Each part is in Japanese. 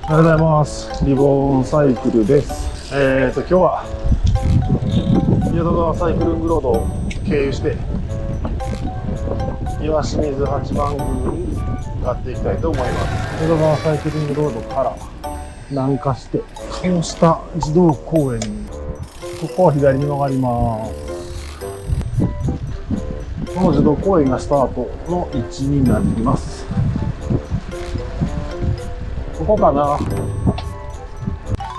おはようございます。リボンサイクルです。今日は淀川サイクリングロードを経由して岩清水八幡宮に向かっていきたいと思います。淀川サイクリングロードから南下して鴨下児童公園に、ここは左に曲がります。この児童公園がスタートの位置になります。ここかな。今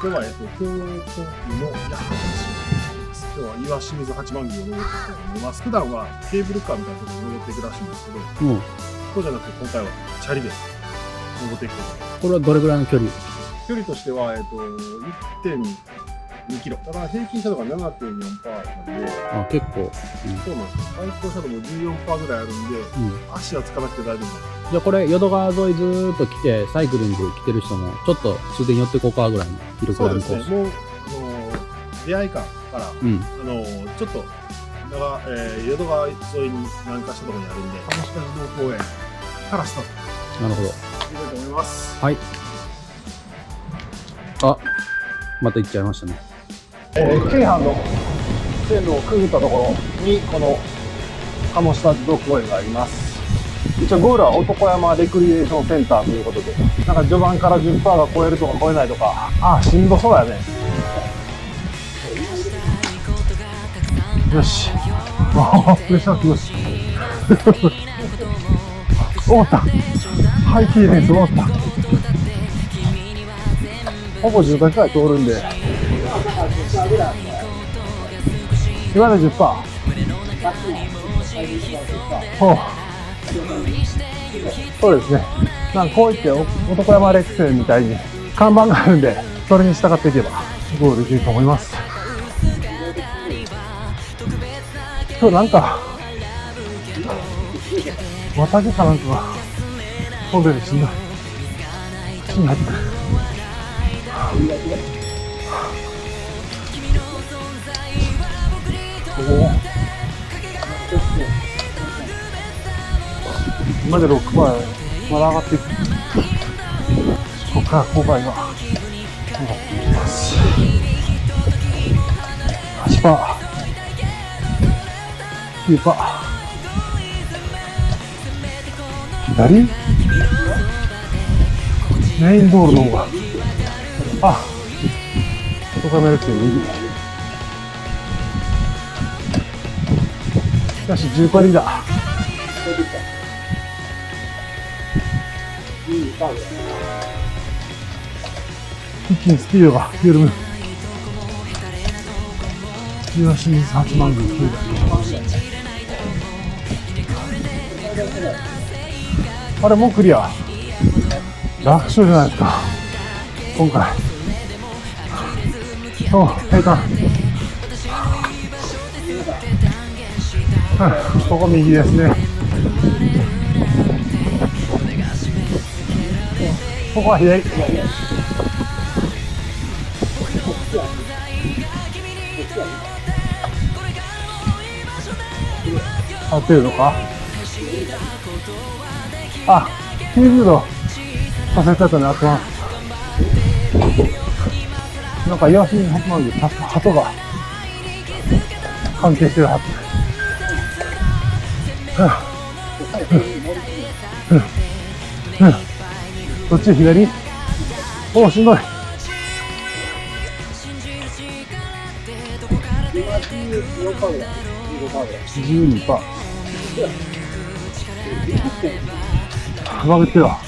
日は京都府の八幡市になります。今日は岩清水八幡宮を登っていきたいと思います。普段はケーブルカーみたいなところに登っていくらしいんですけど、そうじゃなくて今回はチャリで登っていくと。これはどれぐらいの距離？距離としては、1.2 キロ。だから平均車道が 7.4% なんで、あ、結構。そうなんですよ。最高車道も 14% ぐらいあるんで、足はつかなくて大丈夫なんです。じゃあこれ、淀川沿いずーっと来て、サイクリング来てる人も、ちょっとついでに寄ってこうかぐらいの広くそうなるコース。ですね。もう、出会い館から、ちょっと、淀川沿いに南下したところにあるんで、鴨下児童公園からスタート。なるほど。行きたいと思います。はい。あ、また行っちゃいましたね。京阪の線路をくぐったところに、この鴨下児童公園があります。一応ゴールは男山レクリエーションセンターということで、なんか序盤から 10% が超えるとか超えないとか、しんどそうやね。よし。プレッシャーきます。終わった。ハイキーレース終わった。ほぼ住宅街通るんで。今で 10%。ほう。そうですね。なんかこういって男山レクセンみたいに看板があるんで、それに従っていけばゴールできると思います。今日なんか綿毛かなんかが飛んでるしんどい。口に入ってくる。今で6%、まだ上がっていく。ここから勾配が上がっていきます。8%、9%、左？メイン道路の方が、外カメラ来て右。よし、10個入りだ。一気にスピードが緩む。岩清水八幡宮9台。あれもうクリア。楽勝じゃないですか。今回。平坦。ここ右ですね。ここは左。合ってるのか。90度左折だったね。合ってます。なんか岩清水八幡宮、確か鳩が関係してるはず。こっち左。しんどい。12%。曲げてよ。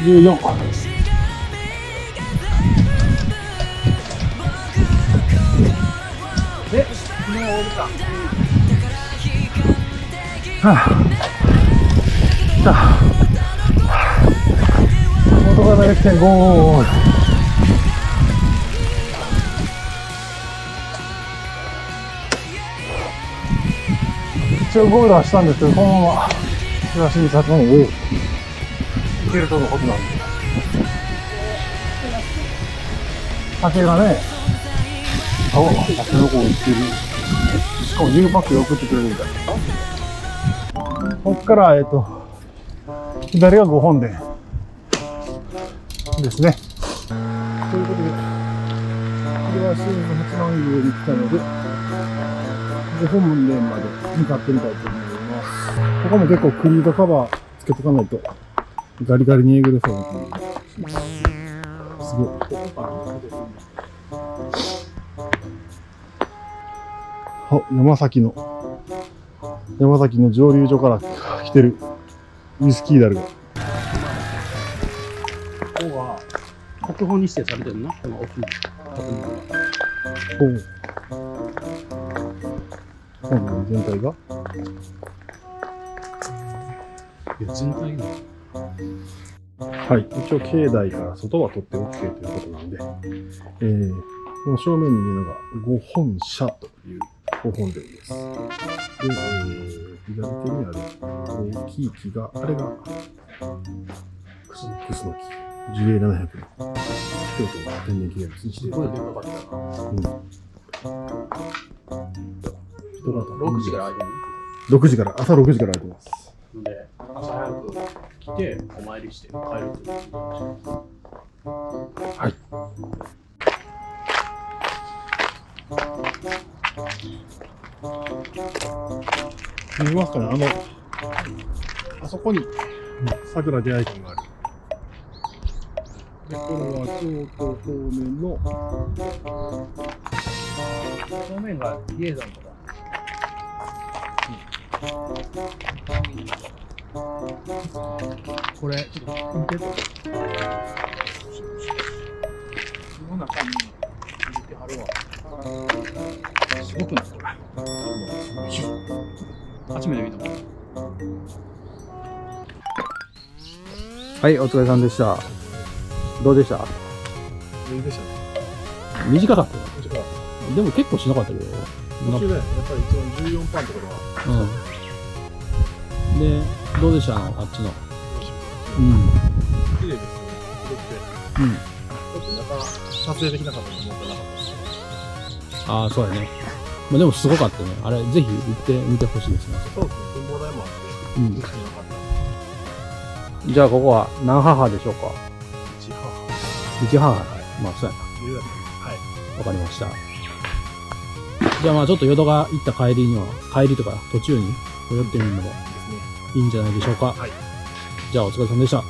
14。来た。元が6.5。一応ゴールはしたんですけど、このまま岩清水八幡宮を行けるとのことなんで。酒がね、酒の子売ってる。しかもニューパックで送ってくれるみたい。こっから、左が5本殿ですね。ということで、岩清水八幡宮に来たので、5本殿まで向かってみたいと思います。ここも結構クリードカバーつけとかないとガリガリにえぐれそうな感じがします。すごい。山崎の蒸留所から来てるウイスキーダルが。ここは国宝に指定されてるな、この大きな建物が。本殿全体がいや、全体が。はい、一応境内から外は取って OK ということなんで、この正面に見えるのが御本社という御本殿です。で、左手にある大きい木が、あれがクスノキ、樹齢700年。京都の天然記念物にしている。すごいでかかったな。人が6時から開いてる6時から、朝6時から開いてます。ので、朝早く来て、お参りして帰るということで。はい。見えますかね、あそこに桜出会い館がある。で、これは京都方面の正面が比叡山とか。これ、ちょっと見てと。この中に入れてはるわ。すごくないこれ。初めて見たもん。はい、お疲れさんでした。どうでした？いいでしたね。短かったよ。短かった。でも結構しなかったけど。途中で、やっぱり一番14パンのところは、うん。で、どうでしたあっちの。うん。綺麗ですよね。広くて。うん。ちょっと中、撮影できなかったと思ってなかったです。ああ、そうやね。まあ、でもすごかったね。あれ、ぜひ行ってみてほしいですね。そうですね。展望台もあって、うん見てなかった。じゃあ、ここは何母でしょうか？一母。一母。まあ、そうや理由だったはい。な。わかりました。じゃあ、まあ、ちょっと淀川行った帰りには、帰りとか途中に寄ってみるのもですね。いいんじゃないでしょうか。はい。じゃあ、お疲れさんでした。